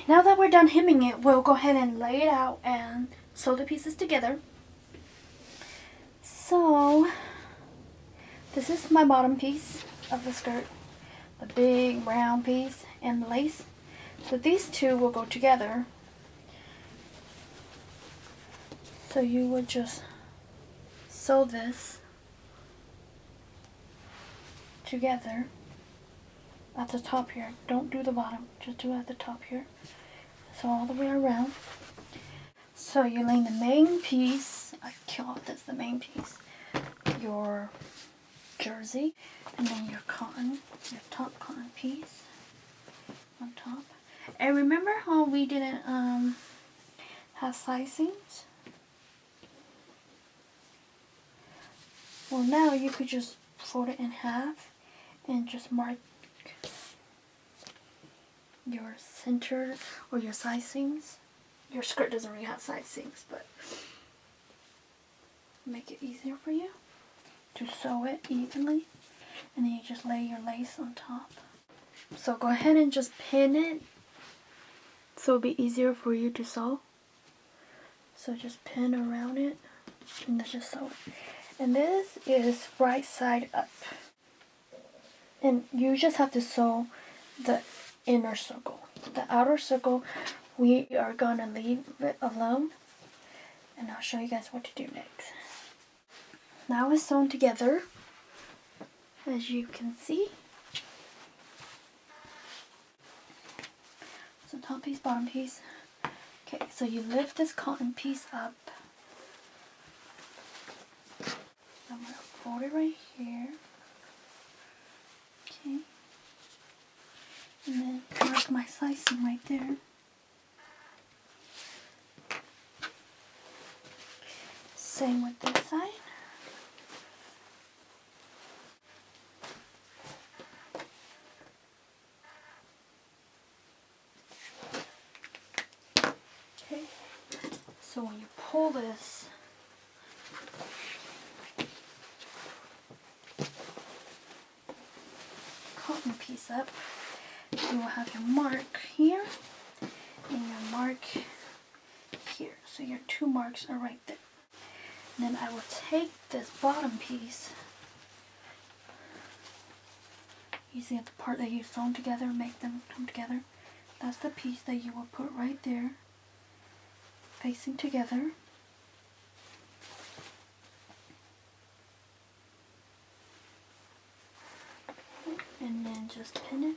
now that we're done hemming it, we'll go ahead and lay it out and sew the pieces together. So this is my bottom piece of the skirt, the big brown piece and the lace. So these two will go together. So you would just sew this together at the top here. Don't do the bottom, just do it at the top here. So all the way around. So you lay the main piece, I call this the main piece, your jersey, and then your cotton, your top cotton piece on top. And remember how we didn't have side seams? Well, now you could just fold it in half and just mark your center or your side seams. Your skirt doesn't really have side seams, but make it easier for you to sew it evenly. And then you just lay your lace on top. So go ahead and just pin it so it'll be easier for you to sew. So just pin around it and then just sew it. And this is right side up. And you just have to sew the inner circle. The outer circle, we are going to leave it alone. And I'll show you guys what to do next. Now it's sewn together, as you can see. So top piece, bottom piece. Okay, so you lift this cotton piece up. I'm going to fold it right here. Okay. And then mark my slicing right there. Same with this side. Okay. So when you pull this, cotton piece up, you will have your mark here and your mark here. So your two marks are right there. And then I will take this bottom piece, you see the part that you've sewn together, make them come together. That's the piece that you will put right there, facing together. And then just pin it.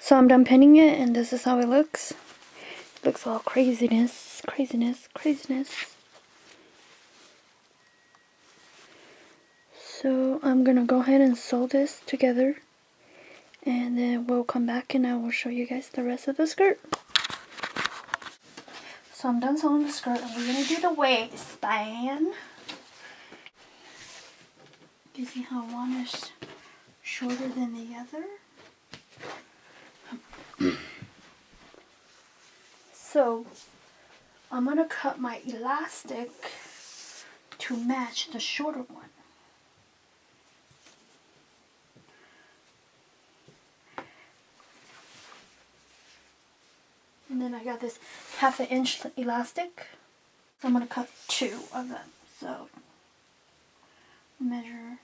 So I'm done pinning it, and this is how it looks. It looks all craziness, craziness, craziness. So I'm gonna go ahead and sew this together, and then we'll come back and I will show you guys the rest of the skirt. So I'm done sewing the skirt, and we're gonna do the waistband. You see how one is shorter than the other? So I'm going to cut my elastic to match the shorter one. And then I got this 1/2 inch elastic. So I'm going to cut 2 of them. So measure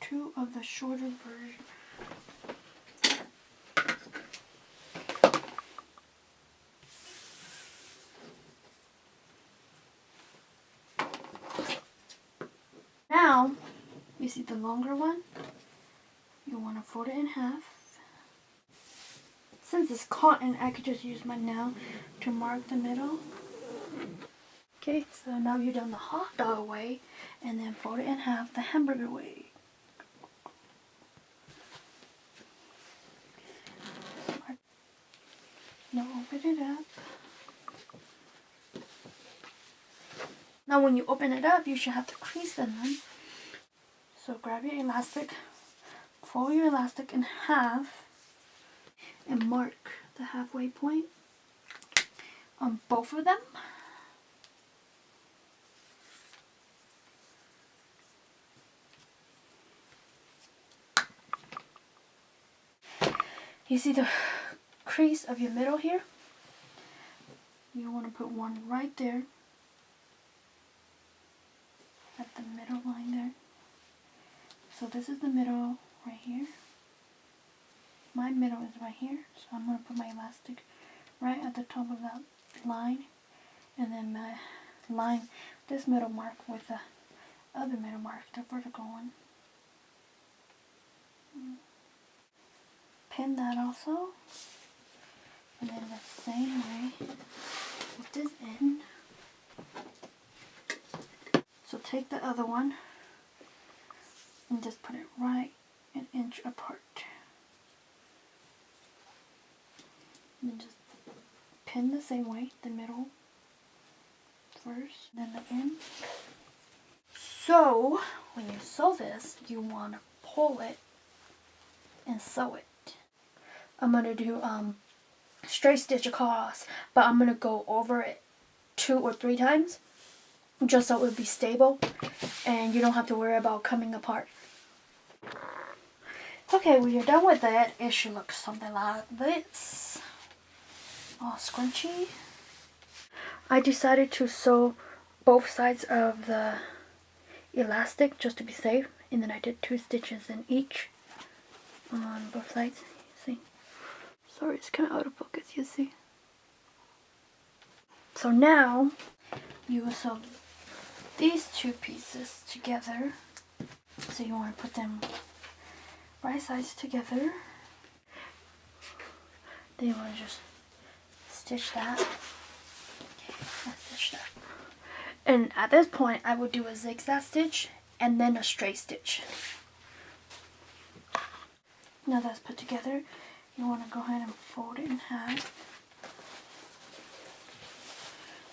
2 of the shorter version. Now, you see the longer one? You want to fold it in half. Since it's cotton, I could just use my nail to mark the middle. Okay, so now you've done the hot dog way, and then fold it in half the hamburger way. Now open it up. Now when you open it up, you should have the crease in them. So grab your elastic, fold your elastic in half, and mark the halfway point on both of them. You see the crease of your middle here, you want to put one right there at the middle line there. So this is the middle right here. My middle is right here, so I'm going to put my elastic right at the top of that line, and then line this middle mark with the other middle mark, the vertical one. Pin that also, and then the same way with this end. So take the other one and just put it right an inch apart. And then just pin the same way, the middle first, then the end. So when you sew this, you want to pull it and sew it. I'm going to do straight stitch across, but I'm going to go over it 2 or 3 times just so it would be stable and you don't have to worry about coming apart. Okay, when you're done with that, it should look something like this. All scrunchy. I decided to sew both sides of the elastic just to be safe, and then I did 2 stitches in each on both sides. See? Sorry, it's kind of out of focus, you see. So now you will sew these 2 pieces together. So you want to put them right sides together. Then you want to just stitch that and stitch that. And at this point, I would do a zigzag stitch and then a straight stitch. Now that's put together, you want to go ahead and fold it in half.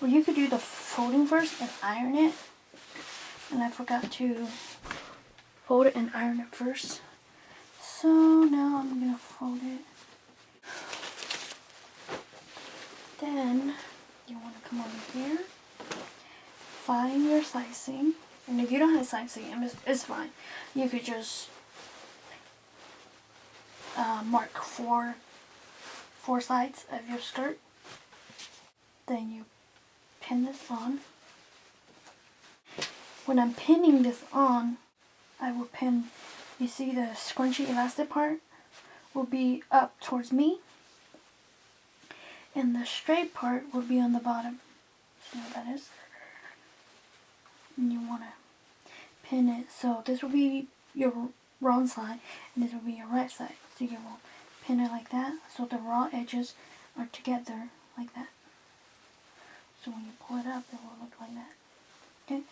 Well, you could do the folding first and iron it. And I forgot to fold it and iron it first. So now I'm going to fold it. Then you want to come over here, find your sizing. And if you don't have sizing, it's fine. You could just mark four sides of your skirt. Then you pin this on. When I'm pinning this on, I will pin, you see the scrunchy elastic part will be up towards me, and the straight part will be on the bottom. See what that is? And you want to pin it, so this will be your wrong side, and this will be your right side. So you will pin it like that, so the raw edges are together like that. So when you pull it up, it will look like that. Okay?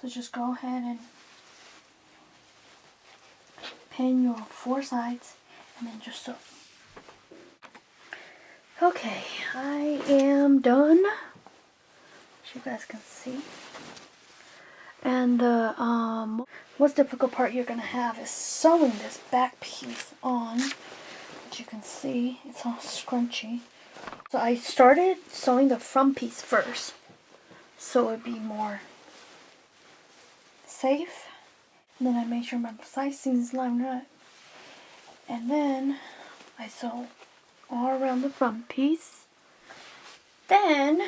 So just go ahead and pin your 4 sides and then just sew. Okay, I am done, as you guys can see. And the most difficult part you're gonna have is sewing this back piece on. As you can see, it's all scrunchy. So I started sewing the front piece first, so it would be more safe. And then I made sure my sizing's lined up. And then I sew all around the front piece. Then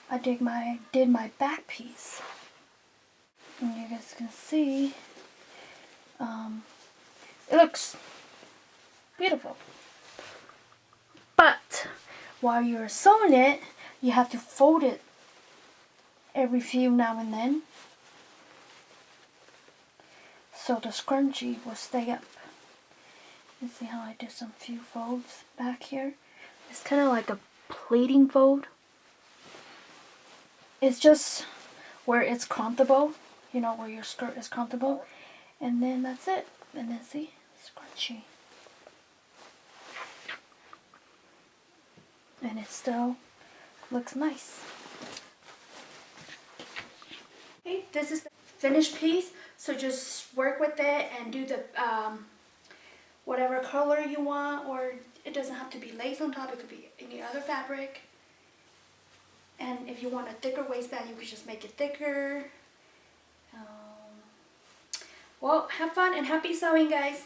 I did my back piece. And you guys can see, it looks beautiful. But while you're sewing it, you have to fold it every few now and then, so the scrunchie will stay up. You see how I did some few folds back here? It's kind of like a pleating fold. It's just where it's comfortable, you know, where your skirt is comfortable. And then that's it. And then see, scrunchie. And it still looks nice. Okay, this is the finished piece. So just work with it and do the whatever color you want, or it doesn't have to be lace on top, it could be any other fabric. And if you want a thicker waistband, you could just make it thicker. Well, have fun and happy sewing, guys.